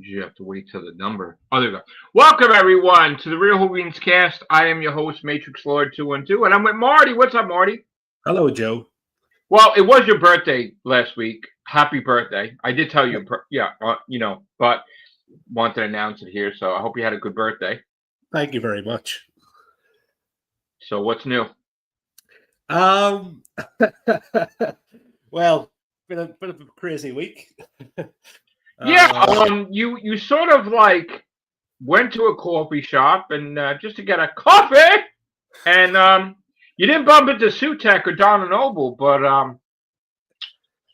You have to wait till the number. Oh, there we go. Welcome, everyone, to the Real Whovians cast. I am your host, Matrix Lord 212, and I'm with Marty. What's up, Marty? Hello, Joe. Well, it was your birthday last week. Happy birthday. I did tell you, but wanted to announce it here, so I hope you had a good birthday. Thank you very much. So what's new? Well, been a bit of a crazy week. You sort of like went to a coffee shop and just to get a coffee, and you didn't bump into Sutek or Donna Noble, but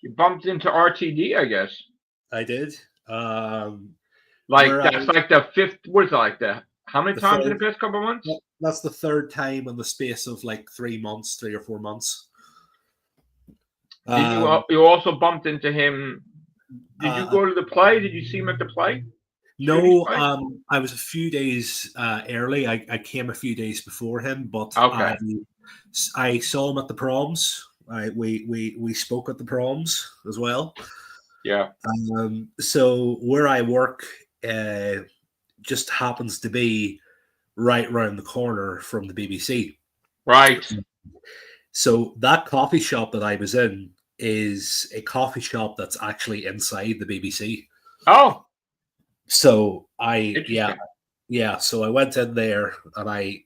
you bumped into RTD, I guess. I did. That's like the fifth. What is it like that? How many times in the past couple of months? That's the third time in the space of like 3 or 4 months. Did you also bumped into him? Did you go to the play? Did you see him at the play? No, I was a few days early. I came a few days before him, but okay. I saw him at the proms. We spoke at the proms as well. Yeah. So where I work just happens to be right around the corner from the BBC. Right. So that coffee shop that I was in is a coffee shop that's actually inside the BBC. Oh. So so I went in there and I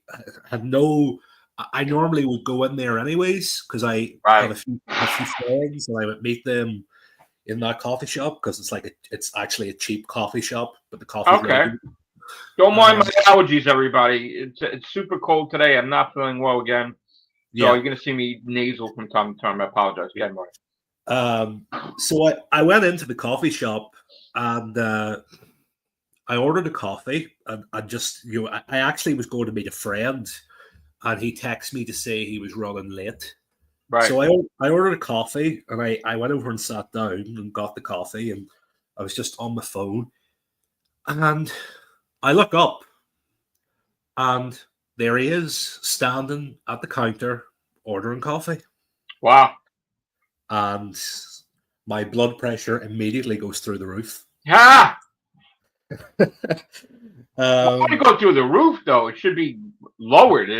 normally would go in there anyways because I had a few friends and I would meet them in that coffee shop because it's actually a cheap coffee shop, but the coffee. Okay. Don't mind my allergies, everybody. It's super cold today. I'm not feeling well again. So you're gonna see me nasal from time to time. I apologize. Yeah, more. So I went into the coffee shop and I ordered a coffee and I actually was going to meet a friend and he texted me to say he was running late. Right. So I ordered a coffee and I went over and sat down and got the coffee and I was just on my phone and I look up and there he is standing at the counter ordering coffee. Wow. And my blood pressure immediately goes through the roof. Yeah. Why do you go through the roof though? It should be lowered.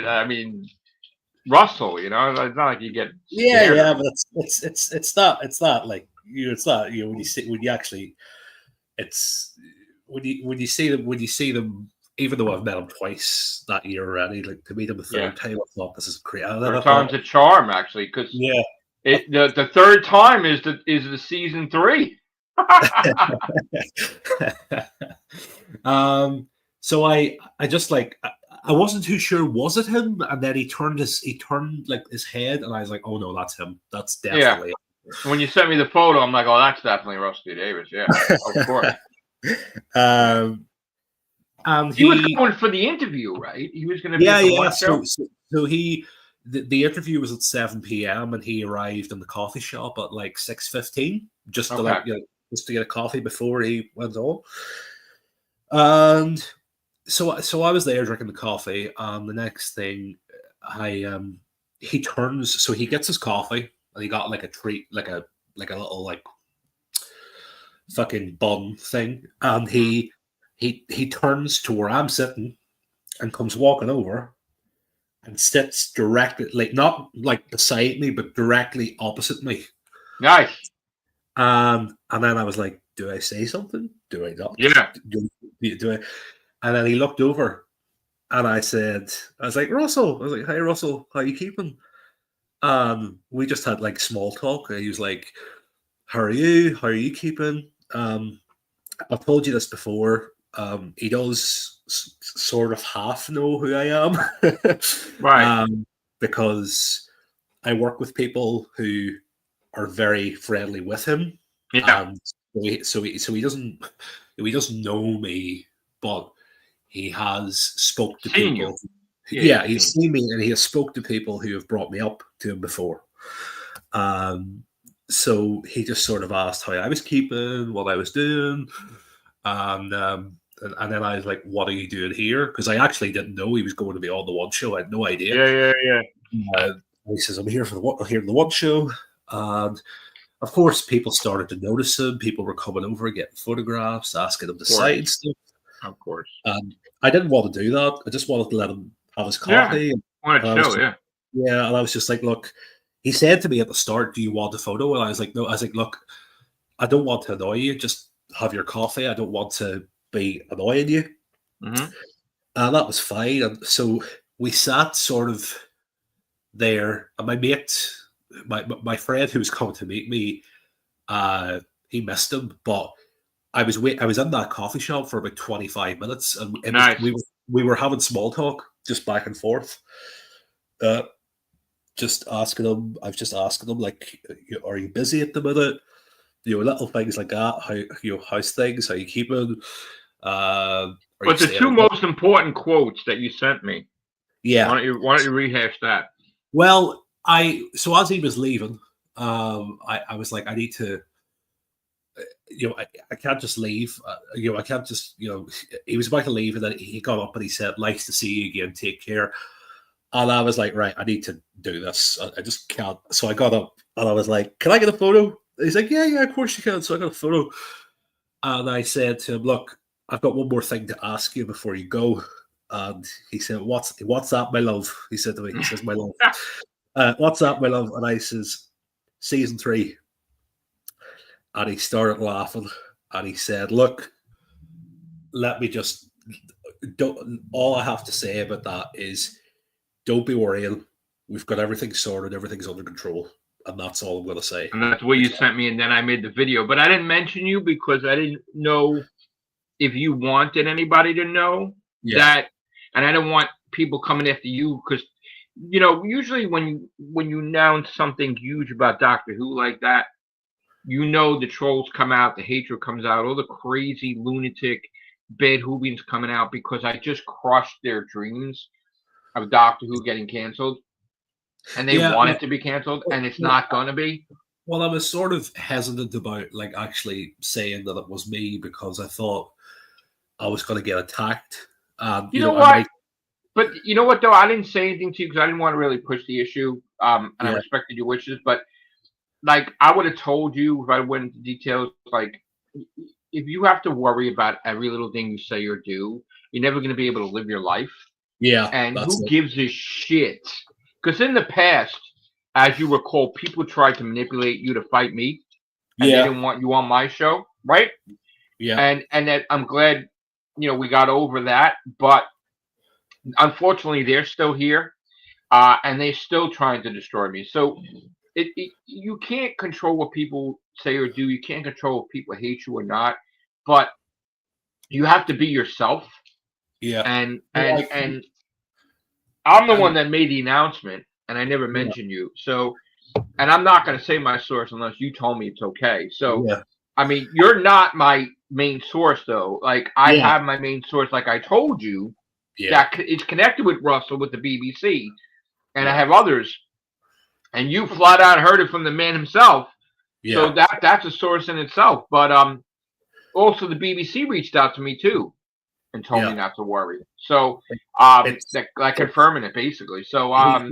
Russell, it's not like you get scared. Yeah, but it's not like when you see them, even though I've met them twice that year already, like to meet them the third time, I thought this is great. Third time's a charm, actually, because the third time is the season 3. So I just I wasn't too sure, was it him? And then he turned his head, and I was like, oh no, that's him. That's definitely him. When you sent me the photo, I'm like, oh, that's definitely Rusty Davis. Yeah, of course. And he was going for the interview, right? He was going to be at the one show. So the interview was at 7 p.m. and he arrived in the coffee shop at like 6:15 just to get a coffee before he went on. And so I was there drinking the coffee, and the next thing he turns, so he gets his coffee and he got like a treat, like a little like fucking bun thing, and he turns to where I'm sitting and comes walking over and sits directly, like not like beside me, but directly opposite me. Nice. And then I was like, do I say something? Do I not? Yeah. Do I? And then he looked over and I was like, Russell. I was like, hey, Russell, how you keeping? We just had like small talk. And he was like, how are you? How are you keeping? I've told you this before. He does sort of half know who I am. Right. Because I work with people who are very friendly with him. Yeah. So he doesn't know me, but he has spoke to people. He's seen me and he has spoke to people who have brought me up to him before. So he just sort of asked how I was keeping, what I was doing, and then I was like, "What are you doing here?" Because I actually didn't know he was going to be on the One Show. I had no idea. Yeah. He says, "I'm here for the One Show," and of course, people started to notice him. People were coming over, getting photographs, asking him to sign stuff. Of course. I didn't want to do that. I just wanted to let him have his coffee. Yeah. Want to chill, yeah. Yeah, and I was just like, look, he said to me at the start, do you want a photo? And I was like, no. I was like, look, I don't want to annoy you. Just have your coffee. I don't want to be annoying you. Mm-hmm. And that was fine. And so we sat sort of there, and my mate, my friend who was coming to meet me, he missed him, but I was in that coffee shop for about 25 minutes, and Nice. we were having small talk just back and forth. Just asking him, I was just asking him, like, are you busy at the minute? Little things like that. How, how's things? How you keeping? But the two most important quotes that you sent me. Yeah. Why don't you rehash that? Well, so as he was leaving, I was like, I need to, I can't just leave. I can't just, he was about to leave, and then he got up and he said, nice to see you again. Take care. And I was like, right, I need to do this. I just can't. So I got up and I was like, can I get a photo? He's like, yeah, of course you can. So I got a photo. And I said to him, look, I've got one more thing to ask you before you go. And he said, what's that, my love? He said to me, he says, my love. What's that, my love? And I says, season 3. And he started laughing. And he said, look, let me just, all I have to say about that is, don't be worrying. We've got everything sorted. Everything's under control. And that's all I'm going to say. And that's what you sent me, and then I made the video. But I didn't mention you because I didn't know if you wanted anybody to know that. And I didn't want people coming after you because, usually when you announce something huge about Doctor Who like that, the trolls come out, the hatred comes out, all the crazy, lunatic, bad Whovians coming out because I just crushed their dreams of Doctor Who getting canceled, and they want it to be canceled, and it's not going to be. Well, I was sort of hesitant about actually saying that it was me because I thought I was going to get attacked. You know what? But you know what, though? I didn't say anything to you because I didn't want to really push the issue, and I respected your wishes. But I would have told you if I went into details. If you have to worry about every little thing you say or do, you're never going to be able to live your life. Yeah. And who gives a shit? Because in the past, as you recall, people tried to manipulate you to fight me. And they didn't want you on my show, right? Yeah. And that I'm glad, we got over that. But unfortunately, they're still here. And they're still trying to destroy me. So you can't control what people say or do. You can't control if people hate you or not. But you have to be yourself. Yeah. And I'm the one that made the announcement, and I never mentioned you. So, and I'm not going to say my source unless you told me it's okay. So, I mean, you're not my main source, though. I have my main source, like I told you, that it's connected with Russell, with the BBC, and I have others. And you flat out heard it from the man himself. So that's a source in itself. But also the BBC reached out to me, too, and told me not to worry. So, confirming it, basically. So,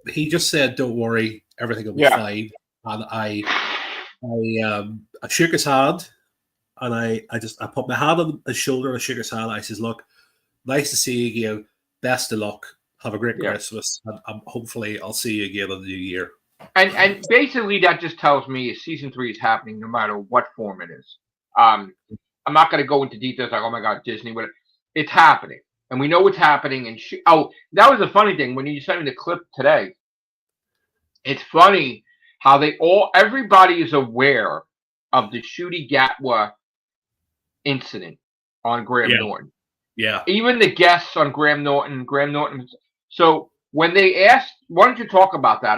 he just said, don't worry, everything will be fine. And I shook his hand, and I put my hand on his shoulder, and I shook his hand. I says, look, nice to see you again. Best of luck. Have a great Christmas. And hopefully I'll see you again in the new year. And basically that just tells me season 3 is happening no matter what form it is. I'm not going to go into details like, oh my God, Disney, but it's happening. And we know what's happening. And that was the funny thing. When you sent me the clip today, it's funny how everybody is aware of the Ncuti Gatwa incident on Graham Norton. Yeah. Even the guests on Graham Norton. So when they asked, why don't you talk about that?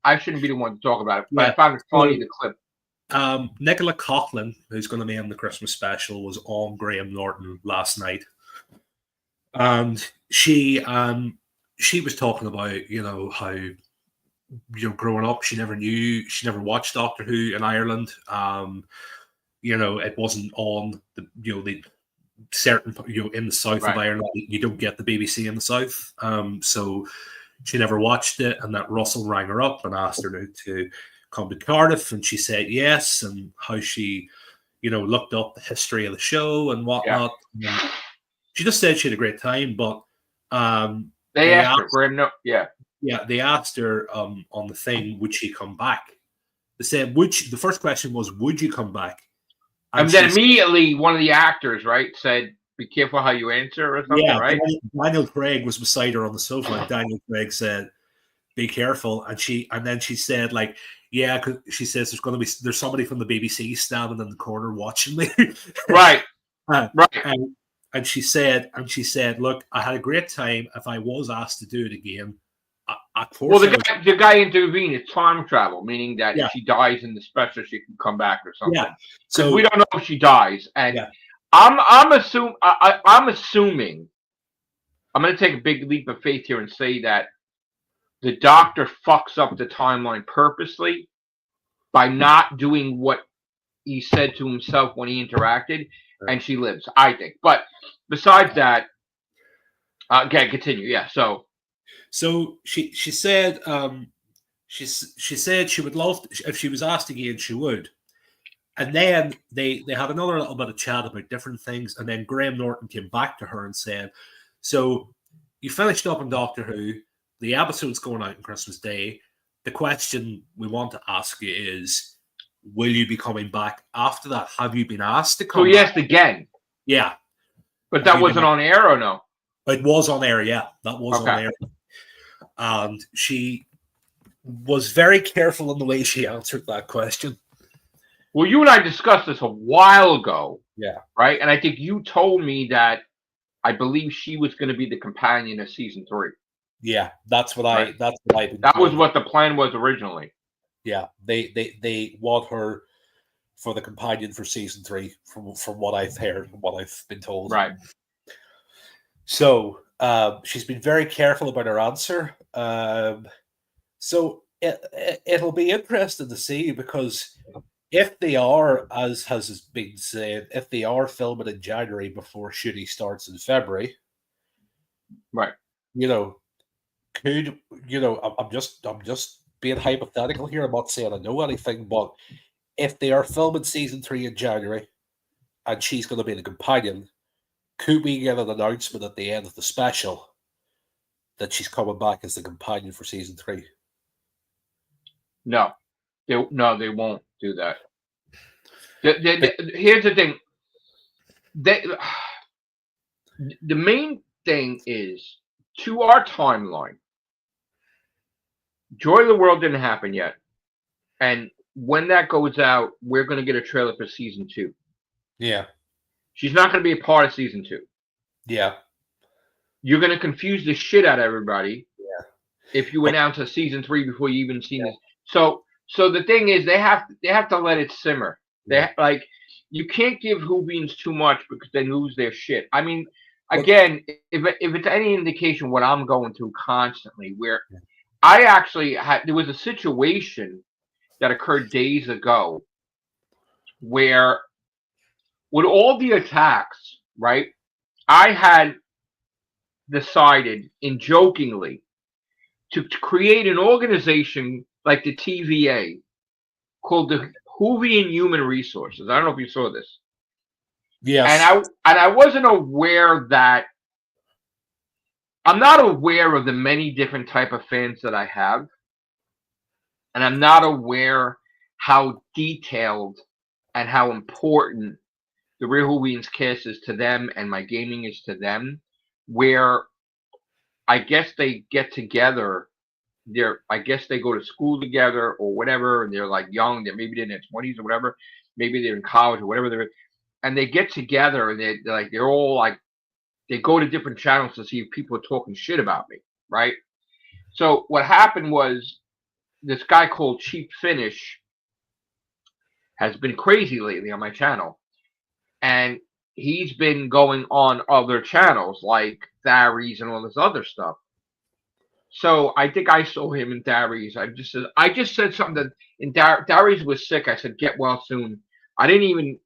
I shouldn't be the one to talk about it, but I found it funny, the clip. Nicola Coughlan, who's going to be on the Christmas special, was on Graham Norton last night. And she was talking about, how, growing up, she never watched Doctor Who in Ireland. It wasn't on the certain, in the south of Ireland, you don't get the BBC in the south. So she never watched it, and that Russell rang her up and asked her to come to Cardiff, and she said yes, and how she, looked up the history of the show and whatnot. And she just said she had a great time, but they asked her, Graham, they asked her on the thing, would she come back? They said, the first question was, would you come back? And then immediately one of the actors, right, said, be careful how you answer or something, right? Daniel Craig was beside her on the sofa, and Daniel Craig said, be careful. And then she said, like, yeah, 'cause she says there's somebody from the BBC standing in the corner watching me. Right. Right. And she said, look, I had a great time. If I was asked to do it again, the guy intervened. It's time travel, meaning that if she dies in the special, she can come back or something. Yeah. So we don't know if she dies, and I'm assuming. I'm going to take a big leap of faith here and say that the Doctor fucks up the timeline purposely by not doing what he said to himself when he interacted, and she lives, I think. But besides that, okay, continue. Yeah, so she said she said she would love if she was asked again, she would. And then they had another little bit of chat about different things, and then Graham Norton came back to her and said, so you finished up on Doctor Who, the episode's going out on Christmas Day. The question we want to ask you is, will you be coming back after that? Have you been asked to come back? So he asked again. Yeah. But that wasn't on air or no? It was on air, yeah. That was on air. And she was very careful in the way she answered that question. Well, you and I discussed this a while ago. Yeah. Right? And I think you told me that I believe she was going to be the companion of season 3. Yeah, that's what I that was what the plan was originally. Yeah, they want her for the companion for season 3, from what I've heard and what I've been told. Right. So she's been very careful about her answer. So it'll be interesting to see, because if they are, as has been said, if they are filming in January before shooting starts in February, right? I'm just being hypothetical here. I'm not saying I know anything, but if they are filming season 3 in January and she's going to be the companion, could we get an announcement at the end of the special that she's coming back as the companion for season 3? No, they won't do that. Here's the thing. The main thing is, to our timeline, Joy of the World didn't happen yet. And when that goes out, we're going to get a trailer for season 2. Yeah. She's not going to be a part of season 2. Yeah. You're going to confuse the shit out of everybody. Yeah. If you announce a season 3 before you even seen this. So the thing is, they have to let it simmer. You can't give Whovians too much, because they lose their shit. I mean, again, if it's any indication what I'm going through constantly, where I actually there was a situation that occurred days ago where, with all the attacks, right, I had decided, jokingly, to create an organization like the TVA called the Whovian Human Resources. I don't know if you saw this. Yes. And I wasn't aware that, I'm not aware of the many different type of fans that I have. And I'm not aware how detailed and how important the Real Whovians cast is to them and my gaming is to them, where I guess they get together. I guess they go to school together or whatever, and they're like young. Maybe they're in their 20s or whatever. Maybe they're in college or whatever. And they get together, and they're all like, they go to different channels to see if people are talking shit about me, right? So what happened was, this guy called Cheap Finish has been crazy lately on my channel, and he's been going on other channels like Tharies and all this other stuff. So I think I saw him in Tharies. I just said something that, in Tharies was sick. I said, get well soon. I didn't even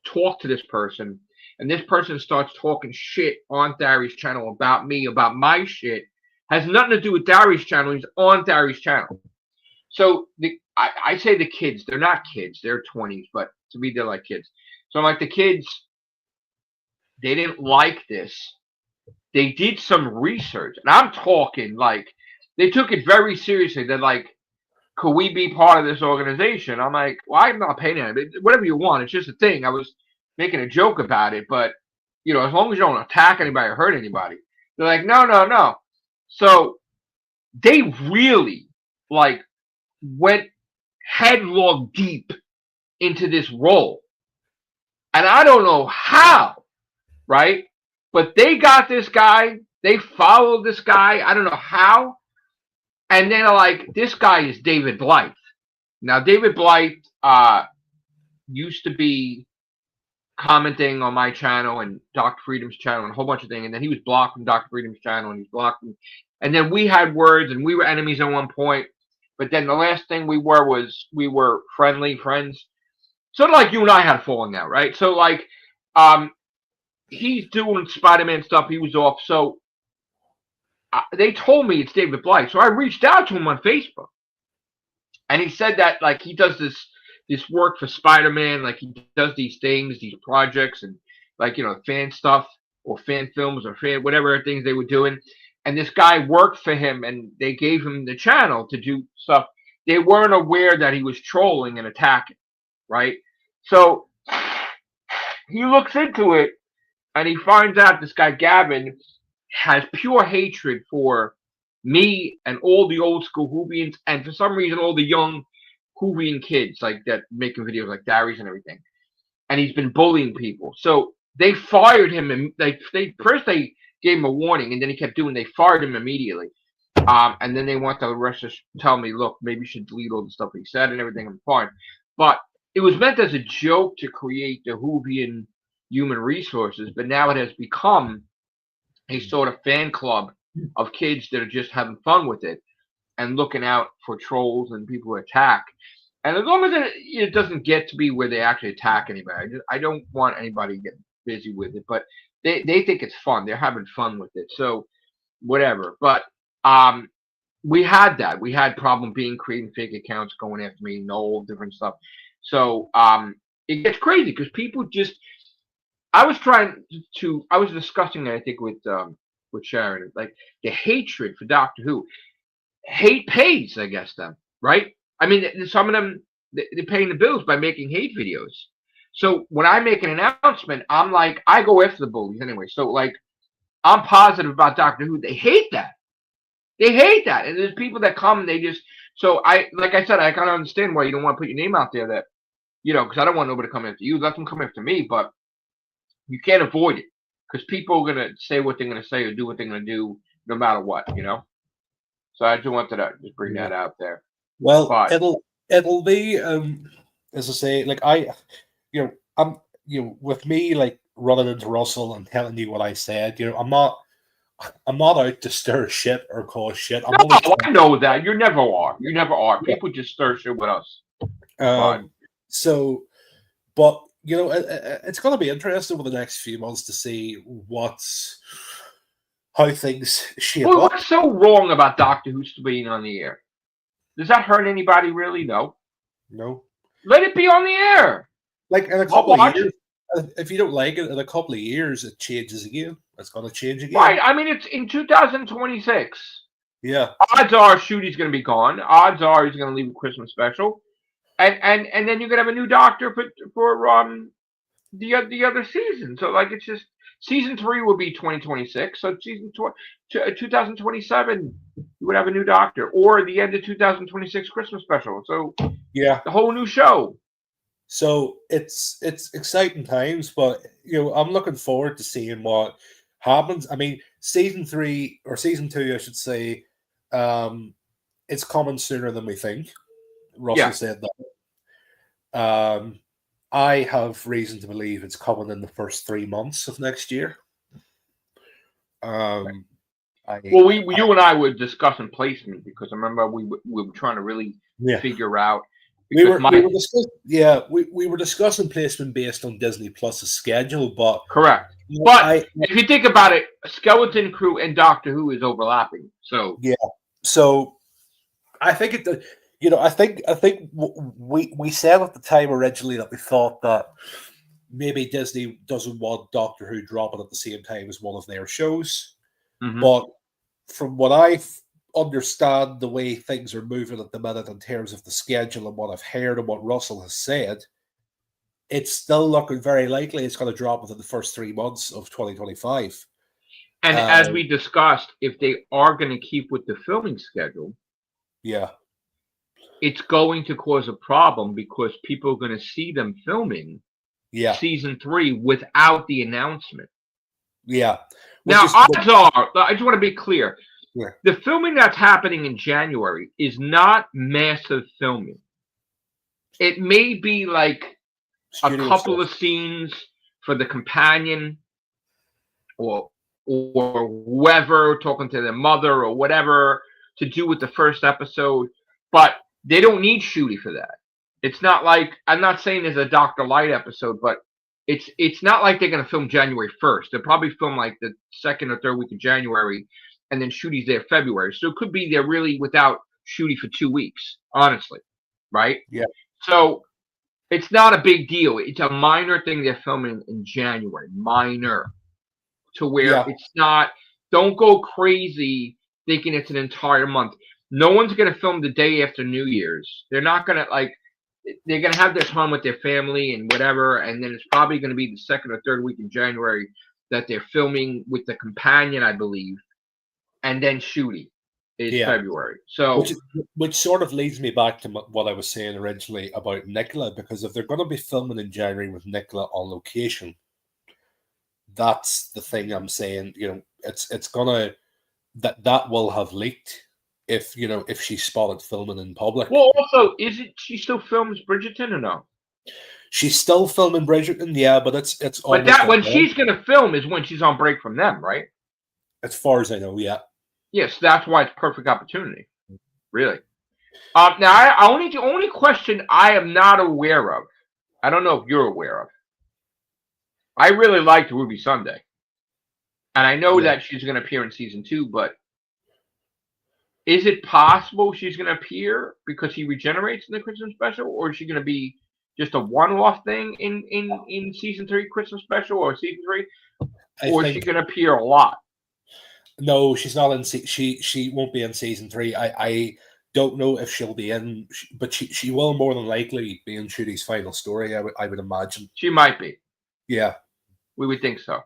talk to this person, and this person starts talking shit on Tharies' channel about me, about my shit. Has nothing to do with Tharies' channel. He's on Tharies' channel. So I say the kids, they're not kids, they're 20s, but to me they're like kids. So I'm like, the kids, they didn't like this. They did some research, and I'm talking like they took it very seriously. They're like, could we be part of this organization? I'm like, well, I'm not paying it. Whatever you want. It's just a thing. I was making a joke about it, but as long as you don't attack anybody or hurt anybody. They're like, no, no, no. So they really like went headlong deep into this role. And I don't know how, right? But they got this guy, they followed this guy, I don't know how. And then like, this guy is David Blythe. Now, David Blythe used to be commenting on my channel and Dr. Freedom's channel and a whole bunch of things. And then he was blocked from Dr. Freedom's channel and he's blocked from, and then we had words and we were enemies at one point. But then the last thing we were friendly friends. Sort of like you and I had a falling out, right? So like, he's doing Spider-Man stuff. He was off. So they told me it's David Blythe. So I reached out to him on Facebook, and he said that like he does this work for Spider-Man, like he does these things, these projects, and like fan stuff or fan films or fan whatever things they were doing. And this guy worked for him, and they gave him the channel to do stuff. They weren't aware that he was trolling and attacking, right? So he looks into it, and he finds out this guy Gavin has pure hatred for me and all the old school Whovians, and for some reason all the young Whovian kids like that making videos like Darius and everything. And he's been bullying people. So they fired him, and they first they gave him a warning, and then he kept doing. They fired him immediately, and then they want the rest to tell me, look, maybe you should delete all the stuff he said and everything. I'm fine, but it was meant as a joke to create the Whovian human resources, but now it has become a sort of fan club of kids that are just having fun with it and looking out for trolls and people who attack. And as long as it doesn't get to be where they actually attack anybody, I don't want anybody to get busy with it. But they think it's fun. They're having fun with it. So whatever. But we had that. We had problem being creating fake accounts, going after me, and all different stuff. So it gets crazy because people just. I was discussing it, I think, with Sharon, like the hatred for Doctor Who. Hate pays, I guess, them, right? I mean, some of them, they're paying the bills by making hate videos. So when I make an announcement, I'm like, I go after the bullies anyway. So like, I'm positive about Doctor Who. They hate that. They hate that. And there's people that come and they just, so like I said, I kind of understand why you don't want to put your name out there that, because I don't want nobody to come after you. Let them come after me, but you can't avoid it because people are going to say what they're going to say or do what they're going to do no matter what, So I just wanted to just bring that out there. Well, it'll be as I say, like I'm with me like running into Russell and telling you what I said. I'm not out to stir shit or cause shit. I know that you never are. You never are. People just stir shit with us. So, but it's going to be interesting over the next few months to see how things shape up. What's so wrong about Doctor Who being on the air? Does that hurt anybody really? No. Let it be on the air. Like in a couple of years, if you don't like it, in a couple of years, it changes again. It's going to change again. Right. I mean, it's in 2026. Yeah. Odds are Shooty's going to be gone. Odds are he's going to leave a Christmas special. And then you're gonna have a new Doctor for the other season. So like it's just season 3 will be 2026. So season 2027 you would have a new Doctor, or the end of 2026 Christmas special. So yeah, the whole new show. So it's exciting times, but I'm looking forward to seeing what happens. I mean, season 3 or season 2, I should say, it's coming sooner than we think. Russell said that. I have reason to believe it's coming in the first 3 months of next year. You and I were discussing placement because I remember we were trying to really figure out. We were discussing placement based on Disney Plus's schedule, but correct. But if you think about it, Skeleton Crew and Doctor Who is overlapping. So so I think I think we said at the time originally that we thought that maybe Disney doesn't want Doctor Who dropping at the same time as one of their shows. Mm-hmm. But from what I understand, the way things are moving at the minute in terms of the schedule and what I've heard and what Russell has said, it's still looking very likely it's going to drop within the first 3 months of 2025. And as we discussed, if they are going to keep with the filming schedule, yeah, it's going to cause a problem because people are going to see them filming season 3 without the announcement. Yeah. Now, odds are, I just want to be clear, the filming that's happening in January is not massive filming. It may be like a couple of scenes for the companion or whoever talking to their mother or whatever to do with the first episode, but they don't need Shooty for that. It's not like, I'm not saying there's a Dr. Light episode, but it's not like they're going to film January 1st. They'll probably film like the second or third week of January, and then Shooty's there February. So it could be they're really without Shooty for 2 weeks, honestly, right? Yeah. So it's not a big deal. It's a minor thing they're filming in January, minor, to where it's not, don't go crazy thinking it's an entire month. No one's going to film the day after New Year's. They're not going to, like, they're going to have their time with their family and whatever, and then it's probably going to be the second or third week in January that they're filming with the companion, I believe, and then Shooty is February. So, which sort of leads me back to what I was saying originally about Nicola, because if they're going to be filming in January with Nicola on location, that's the thing I'm saying. It's gonna that will have leaked if she's spotted filming in public. Well, also, she still films Bridgerton or no? She's still filming Bridgerton, yeah, but it's. But that when she's gonna film is when she's on break from them, right? As far as I know, yeah. Yes, that's why it's perfect opportunity. Really. Now, the only question I am not aware of. I don't know if you're aware of. I really liked Ruby Sunday, and I know that she's going to appear in season 2. But is it possible she's going to appear because he regenerates in the Christmas special, or is she going to be just a one-off thing in season 3 Christmas special or season 3, or is she going to appear a lot? No, she's not in. She won't be in season 3. I don't know if she'll be in, but she will more than likely be in Shooty's final story. I would imagine she might be. Yeah, we would think so.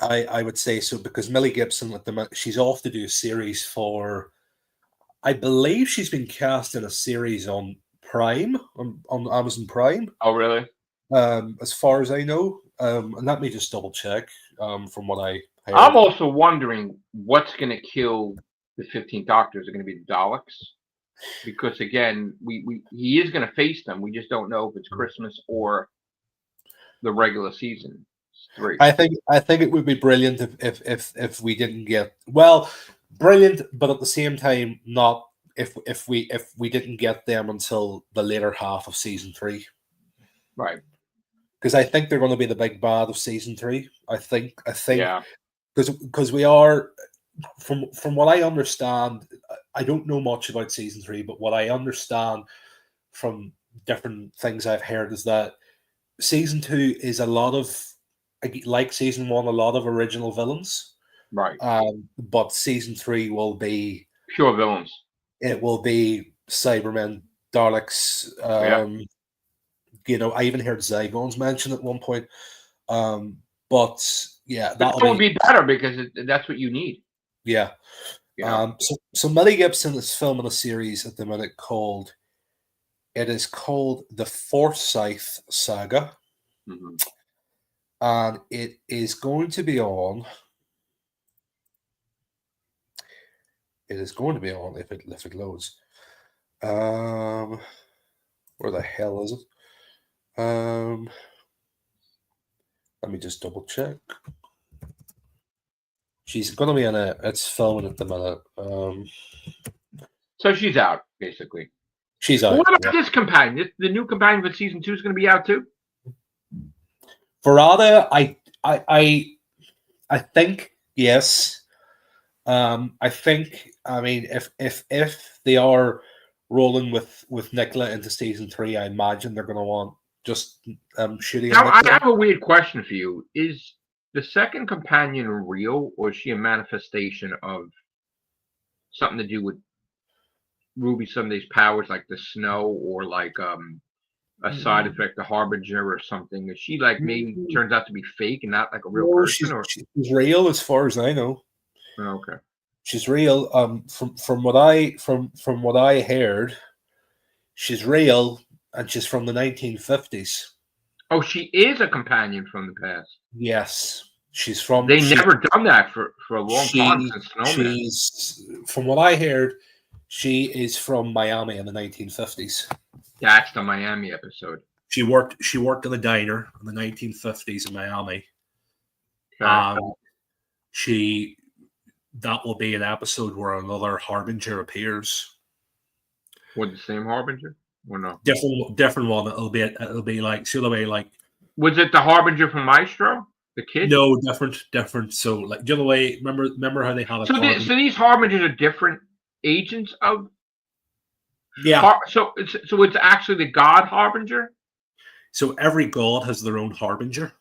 I would say so because Millie Gibson she's off to do a series for. I believe she's been cast in a series on Prime on Amazon Prime. Oh, really? As far as I know, and let me just double check. From what I heard. I'm also wondering what's going to kill the 15th Doctor. Is it going to be the Daleks? Because again, he is going to face them. We just don't know if it's Christmas or the regular season 3. I think it would be brilliant if we didn't get brilliant, but at the same time not if we didn't get them until the later half of season 3. Right. Because I think they're going to be the big bad of season 3. I think yeah. Because we are from what I understand, I don't know much about season 3, but what I understand from different things I've heard is that season 2 is a lot of, like season 1, a lot of original villains. Right. But season 3 will be pure villains. It will be Cybermen, Daleks. I even heard Zygons mentioned at one point. But yeah, that would be better because that's what you need. Yeah. So Millie Gibson is filming a series at the minute called The Forsyth Saga. Mm-hmm. And it is going to be on. It is going to be on if it loads. Where the hell is it? Let me just double check. She's going to be in it's filming at the minute. So she's out, basically. She's out. What about this companion? The new companion for season 2 is going to be out too? Verada, I think yes. I think, I mean, if they are rolling with Nicola into season 3, I imagine they're going to want just Shooty and Now, I Nicola. have a weird question for you. Is the second companion real, or is she a manifestation of something to do with Ruby Sunday's powers, like the snow, or like a side effect, the harbinger or something? Is she like maybe turns out to be fake and not like a real No, person? Or she's real as far as I know. oh, okay, She's real. From what I heard, she's real, and she's from the 1950s. oh, she is a companion from the past. Yes, she's from They never done that for a long time since Snowman. she's from what I heard, she is from Miami in the 1950s. That's the Miami episode. She worked in a diner in the 1950s in Miami. Okay. That will be an episode where another harbinger appears. Was the same harbinger or no? Different one. It'll be like she'll be like. Was it the harbinger from Maestro? The kid? No, different. So like the other way. Remember how they had a So these harbingers are different agents of. Yeah. So it's actually the god harbinger. So every god has their own harbinger.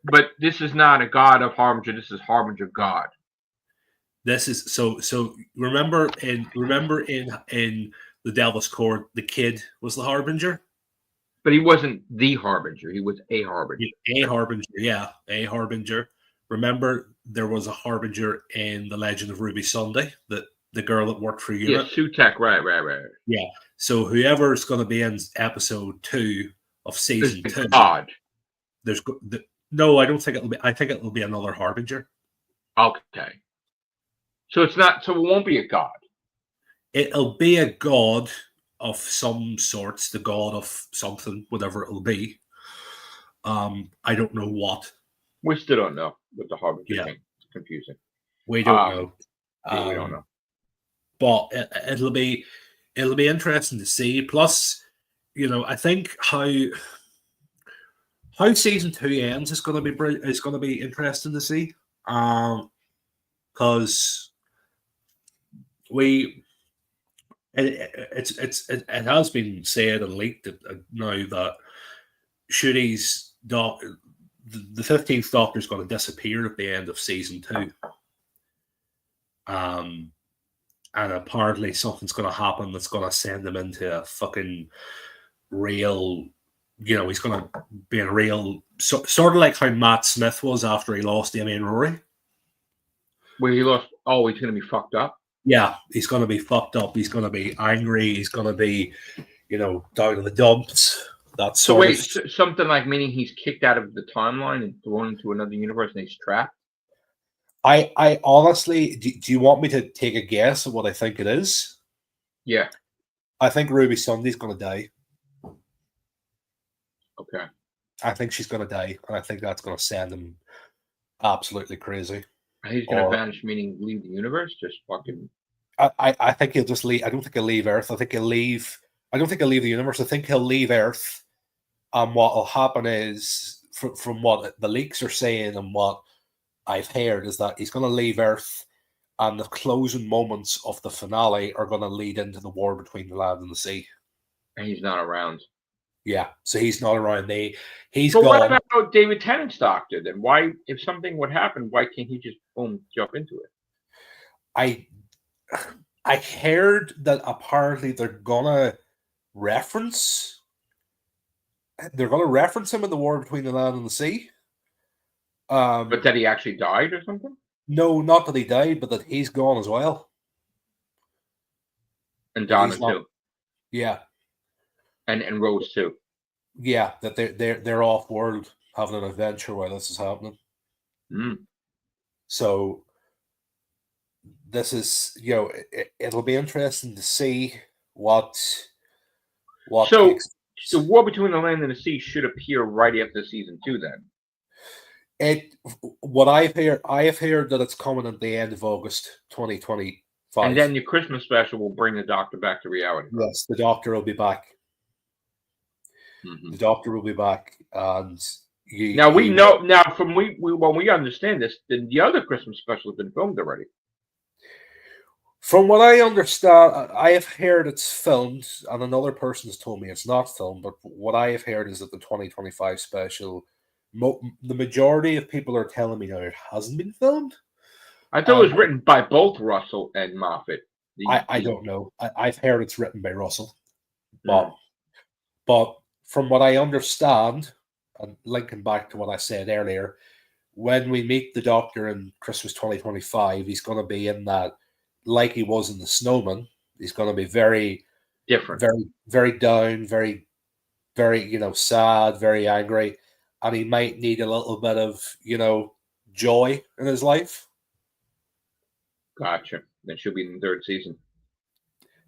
But this is not a god of harbinger. This is harbinger god. This is so remember in the Devil's Court, the kid was the harbinger. But he wasn't the harbinger. He was a harbinger. A harbinger, yeah, a harbinger. Remember, there was a harbinger in The Legend of Ruby Sunday, the girl that worked for Unit. Yeah, Sutek, right. Yeah. So whoever's going to be in episode 2 of season 2, God. No, I don't think it'll be. I think it'll be another harbinger. Okay. So it's not. So it won't be a god. It'll be a god of some sorts, the god of something, whatever it'll be. I don't know what. We still don't know what the harbinger thing. It's confusing. We don't know. Yeah, we don't know. But it'll be interesting to see. Plus, I think how season 2 ends is going to be interesting to see. Because it has been said and leaked now that Shooty's the 15th Doctor is going to disappear at the end of season 2. And apparently something's going to happen that's going to send him into a fucking real, he's going to be a real, sort of like how Matt Smith was after he lost Amy and Rory. Where he lost, he's going to be fucked up? Yeah, he's going to be fucked up. He's going to be angry. He's going to be, down in the dumps. That's something like meaning he's kicked out of the timeline and thrown into another universe and he's trapped? I honestly, do you want me to take a guess at what I think it is? Yeah. I think Ruby Sunday's going to die. Okay. I think she's going to die, and I think that's going to send him absolutely crazy. He's going to vanish, meaning leave the universe? Just fucking... I think he'll just leave. I don't think he'll leave Earth. I don't think he'll leave the universe. I think he'll leave Earth, and what will happen is, from what the leaks are saying and what I've heard, is that he's going to leave Earth, and the closing moments of the finale are going to lead into the war between the land and the sea. And he's not around. Yeah, so he's not around. He's gone. What about David Tennant's Doctor then? Why, if something would happen, why can't he just jump into it? I heard that apparently they're gonna reference him in the war between the land and the sea. But that he actually died or something? No, not that he died, but that he's gone as well. And Donna too. Yeah. And Rose too. Yeah, that they're off world having an adventure while this is happening. So this is, it'll be interesting to see what. So the war between the land and the sea should appear right after season 2. Then. What I have heard that it's coming at the end of August 2025. And then your Christmas special will bring the Doctor back to reality. Yes, the Doctor will be back. The Doctor will be back, and we know now from when we understand this, then the other Christmas special has been filmed already. From what I understand, I have heard it's filmed, and another person has told me it's not filmed. But what I have heard is that the 2025 special, the majority of people are telling me that it hasn't been filmed. I thought it was written by both Russell and Moffat. I don't know. I've heard it's written by Russell, but from what I understand, and linking back to what I said earlier, when we meet the Doctor in Christmas 2025, he's going to be in that like he was in The Snowman. He's going to be very different, very, very down, very, very, sad, very angry, and he might need a little bit of, joy in his life. Gotcha. Then she'll be in the third season.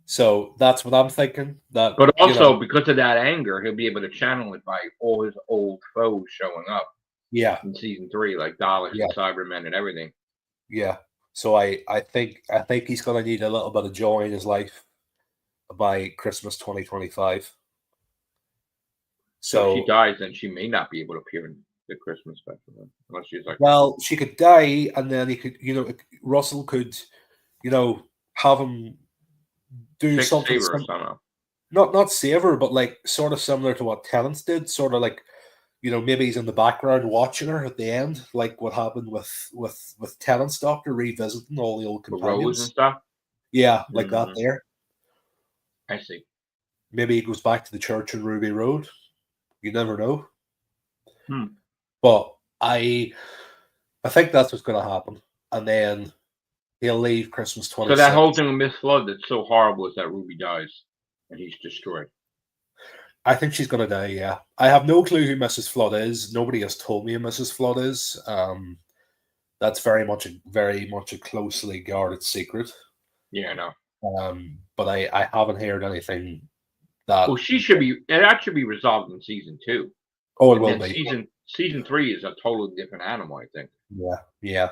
So that's what I'm thinking. That, but also because of that anger, he'll be able to channel it by all his old foes showing up. Yeah. In season 3, like Daleks and Cybermen and everything. Yeah. So I think he's gonna need a little bit of joy in his life by Christmas 2025. So if she dies, then she may not be able to appear in the Christmas special, unless she's like. Well, she could die, and then he could, Russell could, have him do something. Not save her, but like sort of similar to what Tennant's did. Sort of like, maybe he's in the background watching her at the end, like what happened with Tennant's Doctor revisiting all the old companions Rose and stuff. Yeah, like that there. I see. Maybe he goes back to the church on Ruby Road. You never know. But I think that's what's going to happen, and then he'll leave Christmas 26th. So that whole thing with Miss Flood that's so horrible is that Ruby dies and he's destroyed. I think she's going to die, yeah. I have no clue who Mrs. Flood is. Nobody has told me who Mrs. Flood is. That's very much a closely guarded secret. Yeah, I know. But I haven't heard anything that... Well, that should be resolved in season 2. Oh, it will be. Season 3 is a totally different animal, I think. Yeah.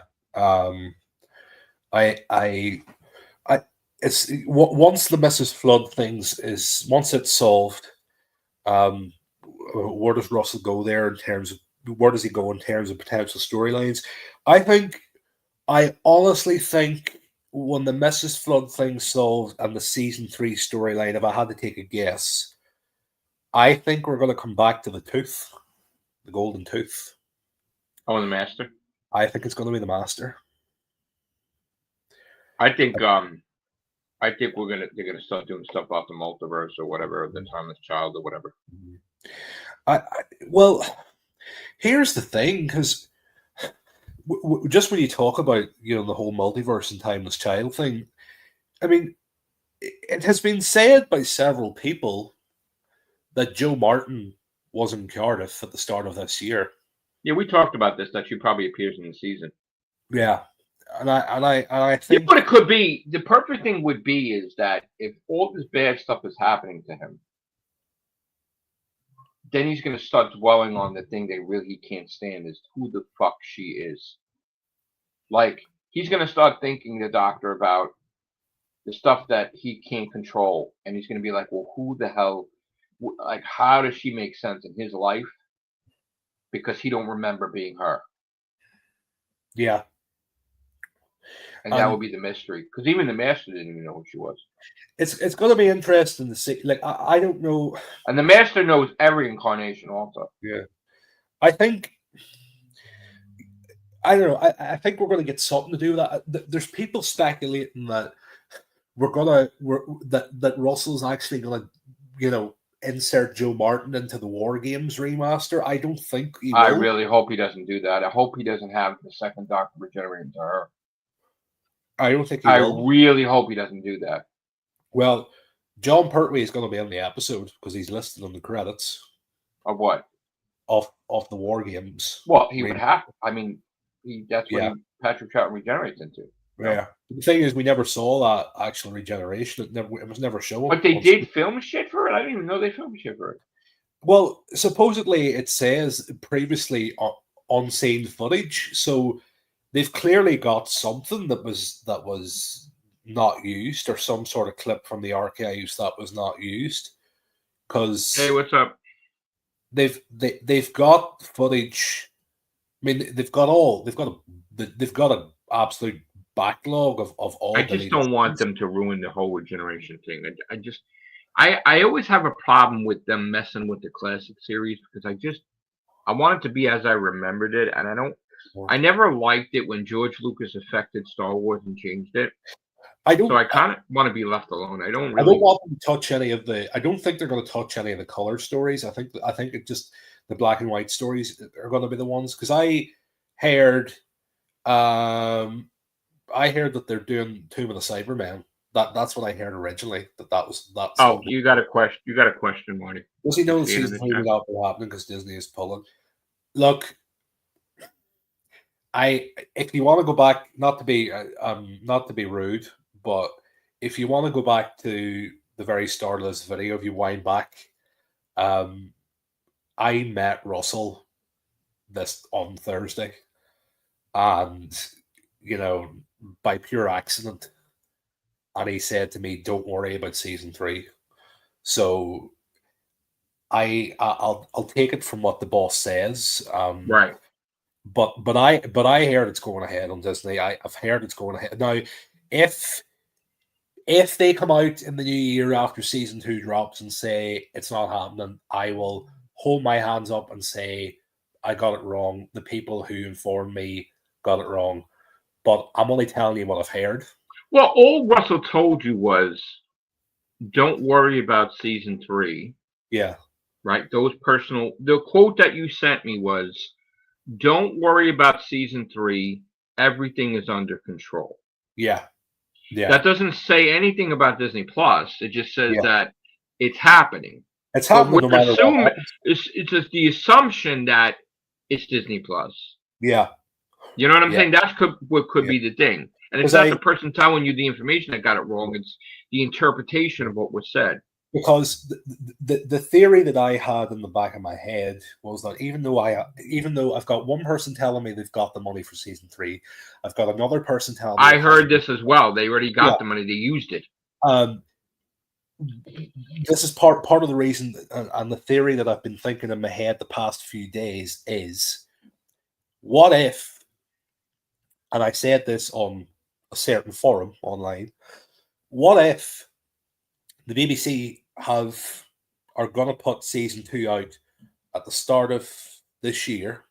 It's once the Mrs. Flood once it's solved, where does Russell go there in terms of where does he go in terms of potential storylines? I honestly think when the Mrs. Flood thing's solved and the season 3 storyline, if I had to take a guess, I think we're going to come back to the tooth, the golden tooth. Oh, the Master. I think it's going to be the Master. I think they're gonna start doing stuff off the multiverse or whatever, the Timeless Child or whatever. Well, here's the thing, because just when you talk about the whole multiverse and Timeless Child thing, I mean, it has been said by several people that Joe Martin was in Cardiff at the start of this year. Yeah, we talked about this, that she probably appears in the season. Yeah. And I think... Yeah, but it could be, the perfect thing would be is that if all this bad stuff is happening to him, then he's going to start dwelling on the thing that really he can't stand is who the fuck she is. Like, he's going to start thinking, the Doctor, about the stuff that he can't control. And he's going to be like, well, who the hell, like, how does she make sense in his life? Because he don't remember being her. Yeah. And that would be the mystery, because even the Master didn't even know who she was. It's going to be interesting to see. Like, I don't know. And the Master knows every incarnation also. Yeah. I think... I don't know. I think we're going to get something to do with that. There's people speculating that that Russell's actually going to, insert Joe Martin into the War Games remaster. I don't think he will. I really hope he doesn't do that. I hope he doesn't have the second Doctor regenerate into her. I don't think he will. I really hope he doesn't do that. Well, John Pertwee is going to be in the episode because he's listed on the credits. Of what? Of the War Games. Well, he would have. I mean, that's what Patrick Troughton regenerates into. Yeah. The thing is, we never saw that actual regeneration. It was never shown. But they did film shit for it? I didn't even know they filmed shit for it. Well, supposedly it says previously on-scene footage, so they've clearly got something that was not used, or some sort of clip from the archives that was not used. Because hey, what's up? They've got footage. I mean, they've got an absolute backlog of all I just deleted don't want scenes. them to ruin the whole regeneration thing. I always have a problem with them messing with the classic series because I want it to be as I remembered it, and I never liked it when George Lucas affected Star Wars and changed it. I So don't. I kind of want to be left alone. I don't I don't really. want them to touch any of the. I don't think they're going to touch any of the color stories. I think it just the black and white stories are going to be the ones because heard, um, I heard that they're doing Tomb of the Cybermen. That's what I heard originally. That's. Oh, you got a question. You got a question, Marty. Does he know that Seeing in season the 3 chat. will not be happening because Disney is pulling? Look, if you want to go back, not to be rude, but if you want to go back to the very start of this video, if you wind back, I met Russell this on Thursday, and by pure accident, and he said to me, "Don't worry about season 3." So I'll take it from what the boss says. Right. But I heard it's going ahead on Disney. I've heard it's going ahead now. If they come out in the new year after season 2 drops and say it's not happening, I will hold my hands up and say I got it wrong. The people who informed me got it wrong. But I'm only telling you what I've heard. Well, all Russell told you was, don't worry about season 3. Yeah. Right. The quote that you sent me was, don't worry about season 3. Everything is under control. Yeah. Yeah. That doesn't say anything about Disney Plus. It just says Yeah. that it's happening. It's happening no matter what happens. It's just the assumption that it's Disney Plus. Yeah. You know what I'm saying? That's what could be the thing. And it's not the person telling you the information that got it wrong. It's the interpretation of what was said. Because the theory that I had in the back of my head was that even though I've got one person telling me they've got the money for season 3, I've got another person telling me I heard this as well. They already got the money. They used it. This is part of the reason, and the theory that I've been thinking in my head the past few days is, what if, and I said this on a certain forum online, what if the BBC are going to put season 2 out at the start of this year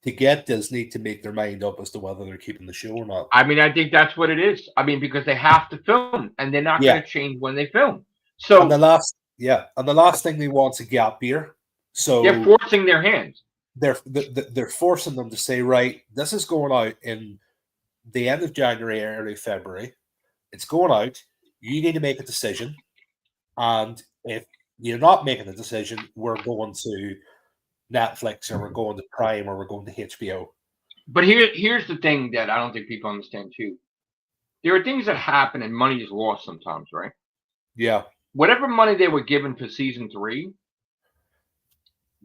to get Disney to make their mind up as to whether they're keeping the show or not? I mean, I think that's what it is. I mean, because they have to film, and they're not going to change when they film. So, and the last thing they want is a gap year. So they're forcing their hands. They're forcing them to say, right, this is going out in the end of January, early February. It's going out. You need to make a decision. And if you're not making a decision, we're going to Netflix, or we're going to Prime, or we're going to HBO. But here's the thing that I don't think people understand too. There are things that happen and money is lost sometimes, right? Yeah. Whatever money they were given for season 3,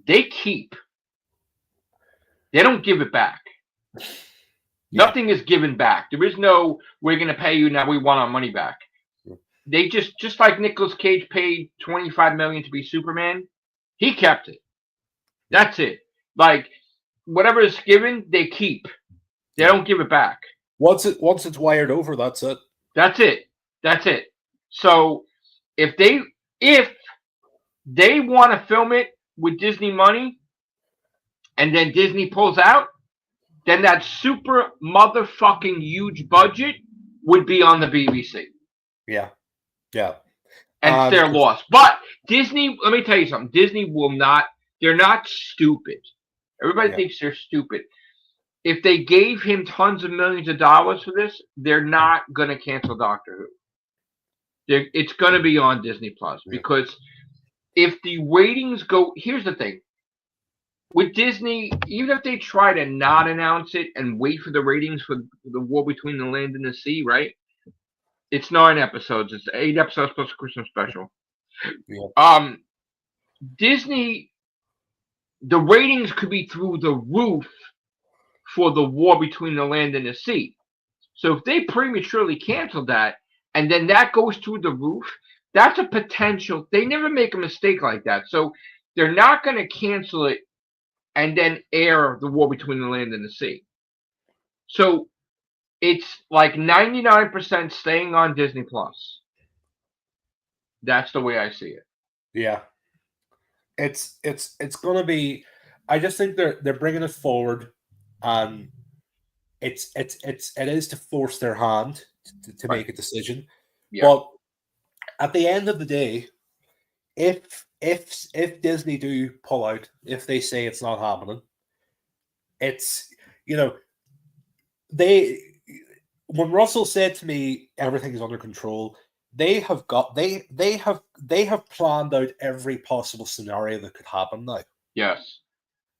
they keep. They don't give it back. Yeah. Nothing is given back. There is no, we're going to pay you, now we want our money back. They just like Nicolas Cage paid $25 million to be Superman, he kept it. That's it. Like, whatever is given, they keep. They don't give it back. Once it's wired over, that's it. That's it. So if they want to film it with Disney money, and then Disney pulls out, then that super motherfucking huge budget would be on the BBC. Yeah. Yeah. And it's their loss. But Disney, let me tell you something. Disney will not, they're not stupid. Everybody thinks they're stupid. If they gave him tons of millions of dollars for this, they're not going to cancel Doctor Who. It's going to be on Disney Plus, because if the ratings go, here's the thing. With Disney, even if they try to not announce it and wait for the ratings for the War Between the Land and the Sea, right? It's 9 episodes. It's 8 episodes plus a Christmas special. Yeah. Disney, the ratings could be through the roof for the War Between the Land and the Sea. So if they prematurely cancel that, and then that goes through the roof, that's a potential. They never make a mistake like that. So they're not going to cancel it and then air the War Between the Land and the Sea. So it's like 99% staying on Disney Plus. That's the way I see it. Yeah, it's gonna be. I just think they're bringing it forward, and it is to force their hand to Right. make a decision. Yeah. But at the end of the day, if Disney do pull out, if they say it's not happening, it's you know they when Russell said to me everything's under control, they have planned out every possible scenario that could happen now. Yes.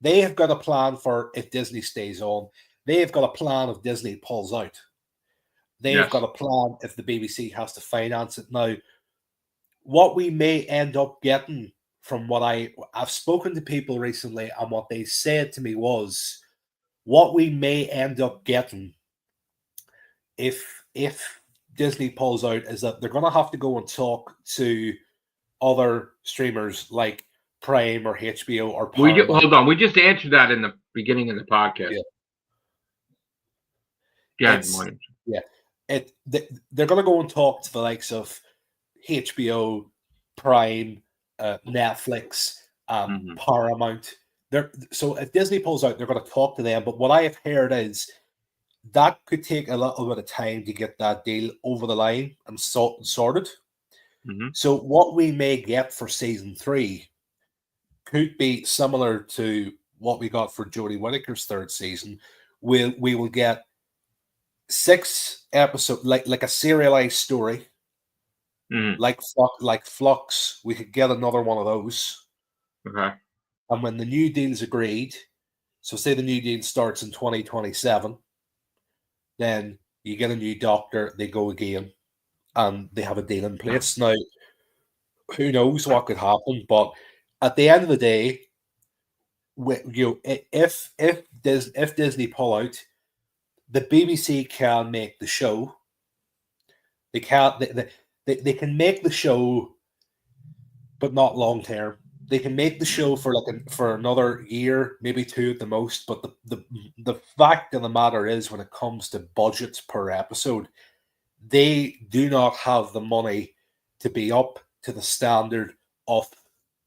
They have got a plan for if Disney stays on. They have got a plan if Disney pulls out. They've Yes. got a plan if the BBC has to finance it. Now, what we may end up getting from what I've spoken to people recently, and what they said to me was what we may end up getting if Disney pulls out is that they're going to have to go and talk to other streamers like Prime or HBO or Paramount. Hold on. We just answered that in the beginning of the podcast. Yeah. Yeah. Yeah. They're going to go and talk to the likes of HBO, Prime, Netflix, Paramount. So if Disney pulls out, they're going to talk to them. But what I have heard is that could take a little bit of time to get that deal over the line and sorted. Mm-hmm. So what we may get for season 3 could be similar to what we got for Jodie Whittaker's third season. We will get 6 episodes, like a serialized story, like Flux. We could get another one of those. Okay. And when the new deal's agreed, so say the new deal starts in 2027, then you get a new Doctor, they go again, and they have a deal in place. Now, who knows what could happen? But at the end of the day, if Disney pull out, the BBC can make the show. They can make the show, but not long term. They can make the show for another year, maybe 2 at the most. But the fact of the matter is, when it comes to budgets per episode, they do not have the money to be up to the standard of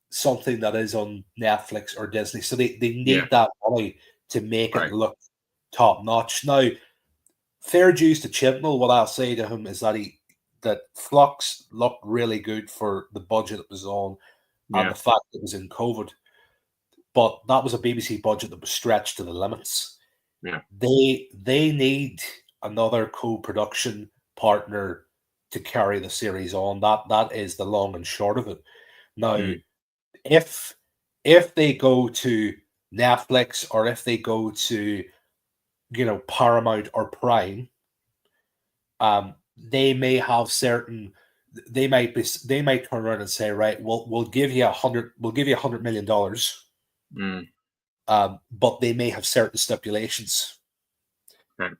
something that is on Netflix or Disney. So they need that money to make it look top notch. Now, fair dues to Chibnall. What I'll say to him is that Flux looked really good for the budget it was on and the fact it was in COVID. But that was a BBC budget that was stretched to the limits. Yeah. They need another co-production partner to carry the series on. That is the long and short of it. Now, if they go to Netflix or if they go to Paramount or Prime, they may have certain. They might turn around and say, right, we'll give you $100 million, but they may have certain stipulations. Okay.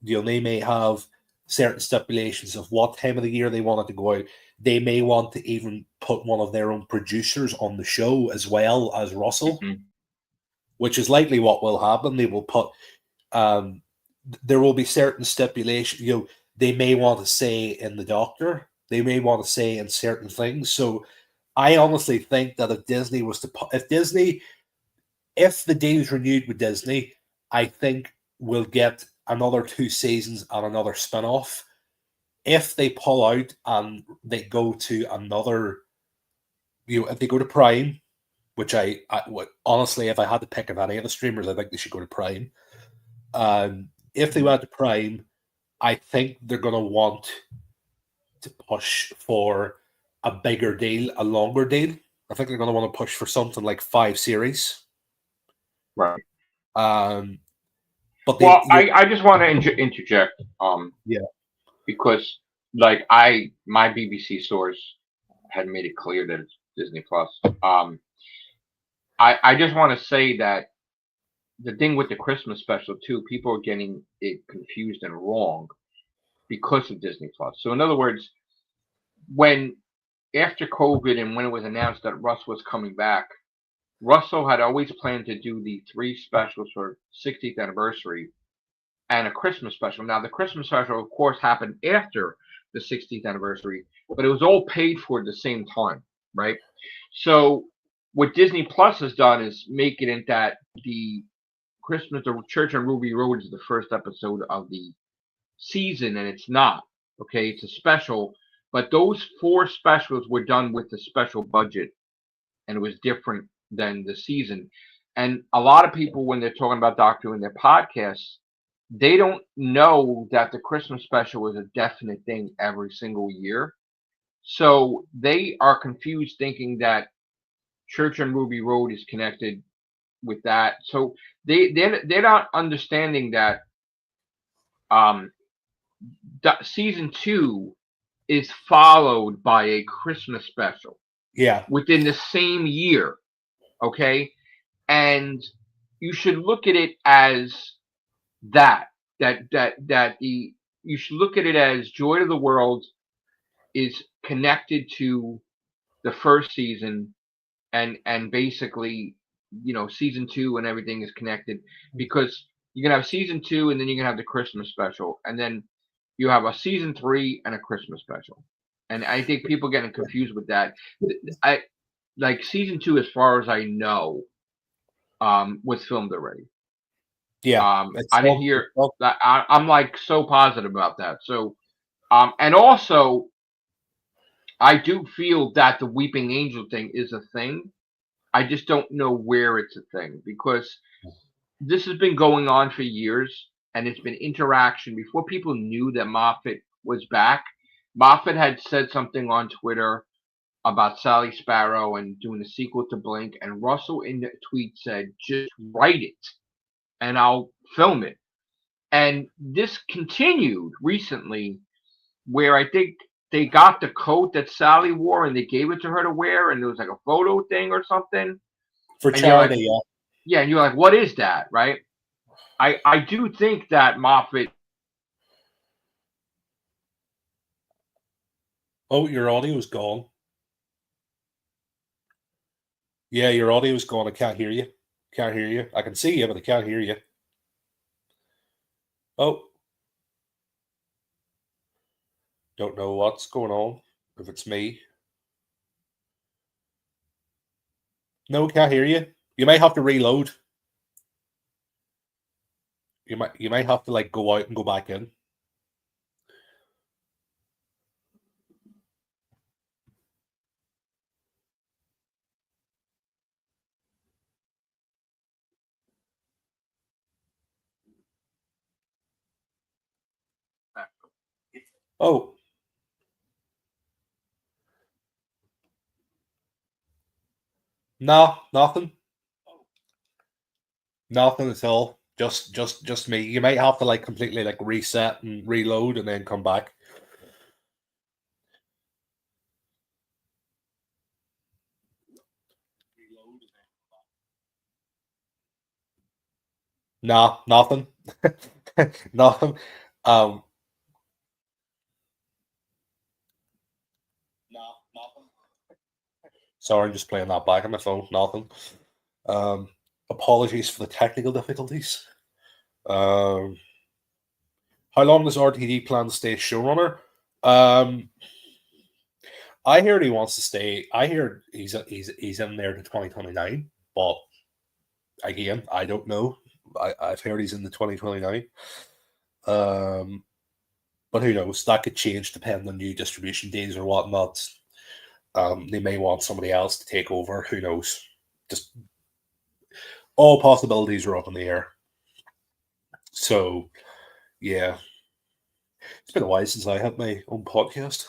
They may have certain stipulations of what time of the year they want it to go out. They may want to even put one of their own producers on the show as well as Russell, which is likely what will happen. They will put. There will be certain stipulations. They may want to say in the Doctor. They may want to say in certain things. So I honestly think that if Disney was to, if the deal is renewed with Disney, I think we'll get another 2 seasons and another spin-off. If they pull out and they go to another, if they go to Prime, which I would honestly, if I had to pick of any of the streamers, I think they should go to Prime. If they went to Prime, I think they're going to want to push for a bigger deal, a longer deal. I think they're going to want to push for something like 5 series. Right. But I just want to interject. Because my BBC source had made it clear that it's Disney Plus. I just want to say that the thing with the Christmas special too, people are getting it confused and wrong because of Disney Plus. So in other words, after COVID and when it was announced that Russ was coming back, Russell had always planned to do the 3 specials for 60th anniversary and a Christmas special. Now, the Christmas special, of course, happened after the 60th anniversary, but it was all paid for at the same time, right? So what Disney Plus has done is make it that the Church on Ruby Road is the first episode of the season, and it's not. Okay, it's a special, but those 4 specials were done with the special budget, and it was different than the season. And a lot of people, when they're talking about Doctor Who in their podcasts, they don't know that the Christmas special is a definite thing every single year. So they are confused, thinking that Church on Ruby Road is connected with that. So they're not understanding that um, season 2 is followed by a Christmas special. Yeah. Within the same year. Okay, and you should look at it as you should look at it as Joy to the World is connected to the first season, and basically, season 2 and everything is connected, because you can have season 2 and then you can have the Christmas special, and then you have a season 3 and a Christmas special. And I think people getting confused with that. I like season 2, as far as I know, was filmed already. Yeah, I didn't hear that. I'm like so positive about that. So, and also, I do feel that the Weeping Angel thing is a thing. I just don't know where it's a thing, because this has been going on for years, and it's been interaction before people knew that Moffat was back. Moffat had said something on Twitter about Sally Sparrow and doing a sequel to Blink, and Russell in the tweet said, "Just write it, and I'll film it." And this continued recently, where I think they got the coat that Sally wore and they gave it to her to wear, and there was like a photo thing or something for charity. Like, yeah, and you're like, "What is that?" Right? I do think that Moffat. Oh, your audio's gone. Yeah, your audio's gone. I can't hear you. Can't hear you. I can see you, but I can't hear you. Oh. Don't know what's going on. If it's me. No, can't hear you. You might have to reload. You might have to like go out and go back in. Oh. No, nothing. Nothing at all. Just me. You might have to like completely like reset and reload and then come back. Nah, nothing. Nothing. Nothing. Sorry, I'm just playing that back on my phone. Nothing. Apologies for the technical difficulties. How long does RTD plan to stay showrunner? I heard he wants to stay. I heard he's in there to 2029, but again, I don't know. I've heard he's in the 2029. But who knows? That could change depending on new distribution deals or whatnot. They may want somebody else to take over. Who knows? Just all possibilities are up in the air. So, yeah. It's been a while since I had my own podcast.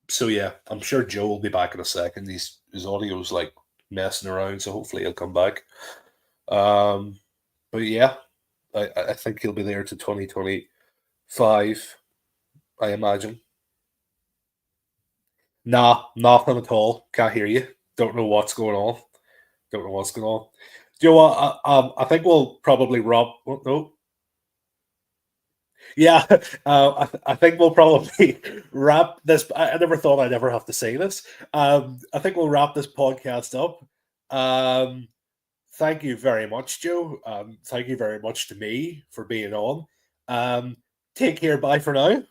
So yeah, I'm sure Joe will be back in a second. His audio's like messing around, so hopefully he'll come back. But yeah, I think he'll be there to 2025, I imagine. Nah, nothing at all. Can't hear you. Don't know what's going on. Don't know what's going on. Do you know what? I think we'll probably wrap. Oh, no. Yeah, I think we'll probably wrap this. I never thought I'd ever have to say this. I think we'll wrap this podcast up. thank you very much, Joe. Thank you very much to me for being on. Take care. Bye for now.